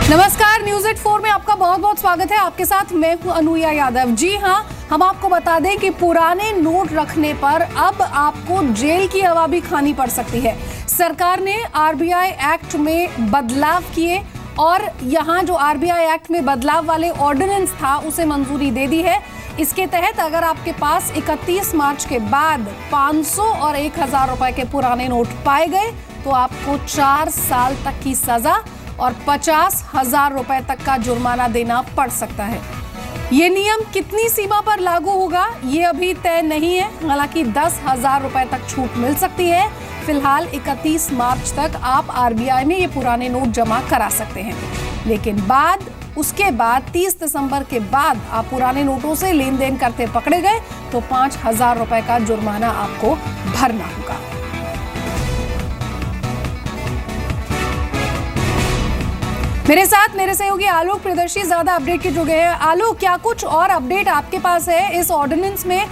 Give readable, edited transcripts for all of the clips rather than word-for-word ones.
नमस्कार, न्यूज 84 में आपका बहुत बहुत स्वागत है। आपके साथ मैं हूं अनुया यादव। जी हां, हम आपको बता दें कि पुराने नोट रखने पर अब आपको जेल की हवा भी खानी पड़ सकती है। सरकार ने आरबीआई एक्ट में बदलाव किए और यहां जो आरबीआई एक्ट में बदलाव वाले ऑर्डिनेंस था उसे मंजूरी दे दी है। इसके तहत अगर आपके पास 31 मार्च के बाद 500 और 1000 रुपए के पुराने नोट पाए गए तो आपको 4 साल तक की सजा और 50,000 रुपए तक का जुर्माना देना पड़ सकता है। ये नियम कितनी सीमा पर लागू होगा ये अभी तय नहीं है, हालांकि 10,000 रुपए तक छूट मिल सकती है। फिलहाल 31 मार्च तक आप आरबीआई में ये पुराने नोट जमा करा सकते हैं, लेकिन उसके बाद 30 दिसंबर के बाद आप पुराने नोटों से लेन देन करते पकड़े गए तो 5,000 रुपए का जुर्माना आपको भरना होगा। मेरे साथ मेरे सहयोगी आलोक प्रियदर्शी ज्यादा अपडेट के जुड़े हैं। आलोक, क्या कुछ और अपडेट आपके पास है इस ऑर्डिनेंस में?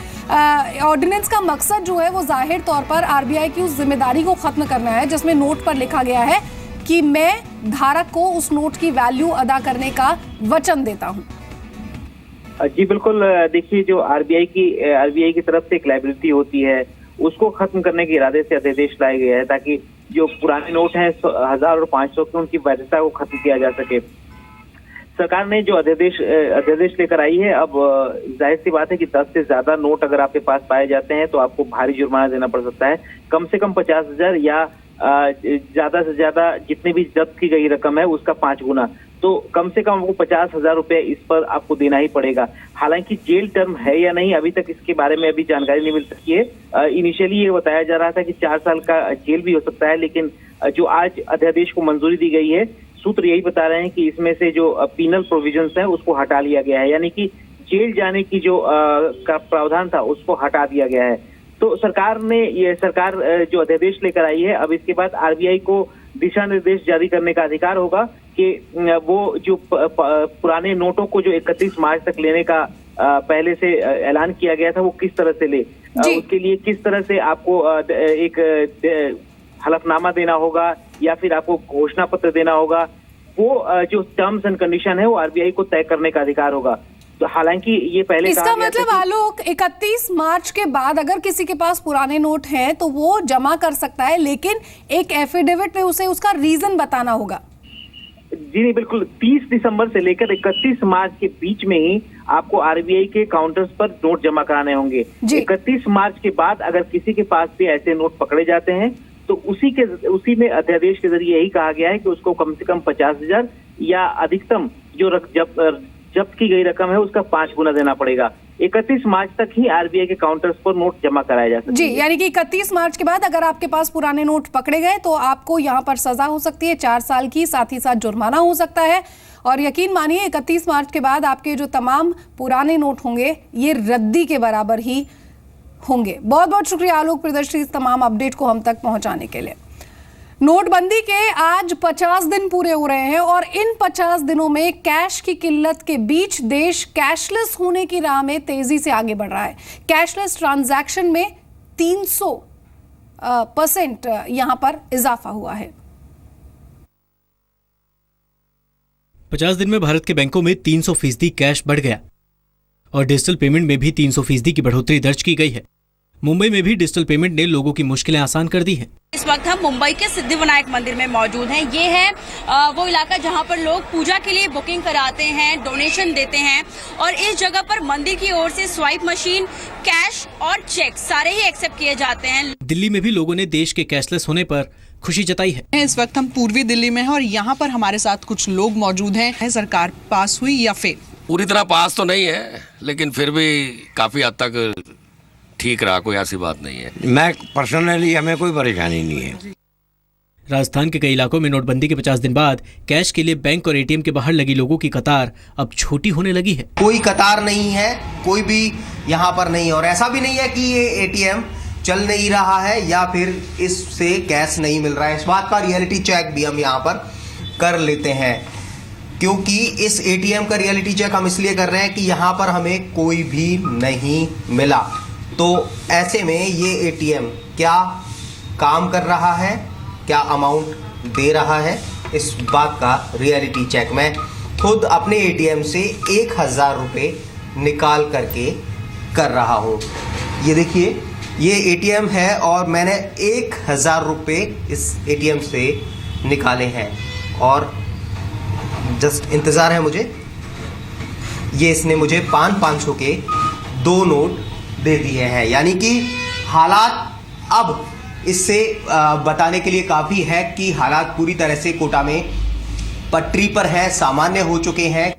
ऑर्डिनेंस का मकसद जो है वो जाहिर तौर पर आरबीआई की उस जिम्मेदारी को खत्म करना है जिसमें नोट पर लिखा गया है कि मैं धारक को उस नोट की वैल्यू अदा करने का वचन देता हूं। जी बिल्कुल। देखिए, जो आरबीआई की तरफ से एक लायबिलिटी होती है उसको खत्म करने के इरादे से अध्यादेश लाया गया है ताकि जो पुराने नोट हैं 1000 और 500 के उनकी वैधता को खत्म किया जा सके। सरकार ने जो अध्यादेश लेकर आई है, अब जाहिर सी बात है कि 10 से ज्यादा नोट अगर आपके पास पाए जाते हैं तो आपको भारी जुर्माना देना पड़ सकता है। कम से कम 50,000 या ज्यादा से ज्यादा जितनी भी जब्त की गई रकम है उसका 5 गुना, तो कम से कम आपको 50,000 रुपए इस पर आपको देना ही पड़ेगा। हालांकि जेल टर्म है या नहीं अभी तक इसके बारे में अभी जानकारी नहीं मिल सकी है। इनिशियली ये बताया जा रहा था कि 4 साल का जेल भी हो सकता है, लेकिन जो आज अध्यादेश को मंजूरी दी गई है, सूत्र यही बता रहे हैं कि इसमें से जो पीनल प्रोविजंस है उसको हटा लिया गया है, यानी कि जेल जाने की जो का प्रावधान था उसको हटा दिया गया है। तो सरकार जो अध्यादेश लेकर आई है, अब इसके बाद आरबीआई को दिशा निर्देश जारी करने का अधिकार होगा कि वो जो पुराने नोटों को जो 31 मार्च तक लेने का पहले से ऐलान किया गया था वो किस तरह से ले, उसके लिए किस तरह से आपको एक हलफनामा देना होगा या फिर आपको घोषणा पत्र देना होगा, वो जो टर्म्स एंड कंडीशन है वो आरबीआई को तय करने का अधिकार होगा। तो हालांकि ये पहले इसका मतलब आलोक 31 मार्च के बाद अगर किसी के पास पुराने नोट हैं तो वो जमा कर सकता है, लेकिन एक एफिडेविट में उसे उसका रीजन बताना होगा। जी नहीं, बिल्कुल। 30 दिसंबर से लेकर 31 मार्च के बीच में ही आपको आरबीआई के काउंटर्स पर नोट जमा कराने होंगे। 31 मार्च के बाद अगर किसी के पास भी ऐसे नोट पकड़े जाते हैं तो उसी में अध्यादेश के जरिए यही कहा गया है कि उसको कम से कम 50,000 या अधिकतम जो जब्त की गई रकम है उसका 5 गुना देना पड़ेगा। 31 मार्च तक ही आरबीआई के काउंटर्स पर नोट जमा कराए जा सकते हैं। जी, यानी कि 31 मार्च के बाद अगर आपके पास पुराने नोट पकड़े गए तो आपको यहाँ पर सजा हो सकती है 4 साल की, साथ ही साथ जुर्माना हो सकता है। और यकीन मानिए 31 मार्च के बाद आपके जो तमाम पुराने नोट होंगे ये रद्दी के बराबर ही होंगे। बहुत बहुत शुक्रिया आलोक प्रियदर्शी इस तमाम अपडेट को हम तक पहुंचाने के लिए। नोटबंदी के आज 50 दिन पूरे हो रहे हैं और इन 50 दिनों में कैश की किल्लत के बीच देश कैशलेस होने की राह में तेजी से आगे बढ़ रहा है। कैशलेस ट्रांजैक्शन में 300% यहां पर इजाफा हुआ है। 50 दिन में भारत के बैंकों में 300% कैश बढ़ गया और डिजिटल पेमेंट में भी 300% की बढ़ोतरी दर्ज की गई है। मुंबई में भी डिजिटल पेमेंट ने लोगों की मुश्किलें आसान कर दी हैं। इस वक्त हम मुंबई के सिद्धिविनायक मंदिर में मौजूद हैं। ये है वो इलाका जहां पर लोग पूजा के लिए बुकिंग कराते हैं, डोनेशन देते हैं और इस जगह पर मंदिर की ओर से स्वाइप मशीन, कैश और चेक सारे ही एक्सेप्ट किए जाते हैं। दिल्ली में भी लोगों ने देश के कैशलेस होने पर खुशी जताई है। इस वक्त हम पूर्वी दिल्ली में हैं और यहाँ पर हमारे साथ कुछ लोग मौजूद हैं। सरकार पास हुई या फेल? पूरी तरह पास तो नहीं है, लेकिन फिर भी काफी हद तक ठीक रहा, कोई ऐसी बात नहीं है। मैं पर्सनली हमें कोई परेशानी नहीं है। राजस्थान के कई इलाकों में नोटबंदी के 50 दिन बाद कैश के लिए बैंक और एटीएम के बाहर लगी लोगों की कतार अब छोटी होने लगी है। कोई कतार नहीं है, कोई भी यहाँ पर नहीं है और ऐसा भी नहीं है कि ये एटीएम चल नहीं रहा है या फिर इससे कैश नहीं मिल रहा है। इस बात का रियलिटी चेक भी हम यहाँ पर कर लेते हैं, क्योंकि इस एटीएम का रियलिटी चेक हम इसलिए कर रहे हैं कि यहाँ पर हमें कोई भी नहीं मिला। तो ऐसे में ये एटीएम क्या काम कर रहा है, क्या अमाउंट दे रहा है, इस बात का रियलिटी चेक मैं खुद अपने एटीएम से 1000 रुपये निकाल करके कर रहा हूँ। ये देखिए, ये एटीएम है और मैंने 1000 रुपये इस एटीएम से निकाले हैं और जस्ट इंतज़ार है मुझे। ये इसने मुझे 500 के 2 नोट दे दिए हैं, यानी कि हालात अब इससे बताने के लिए काफ़ी है कि हालात पूरी तरह से कोटा में पटरी पर है, सामान्य हो चुके हैं।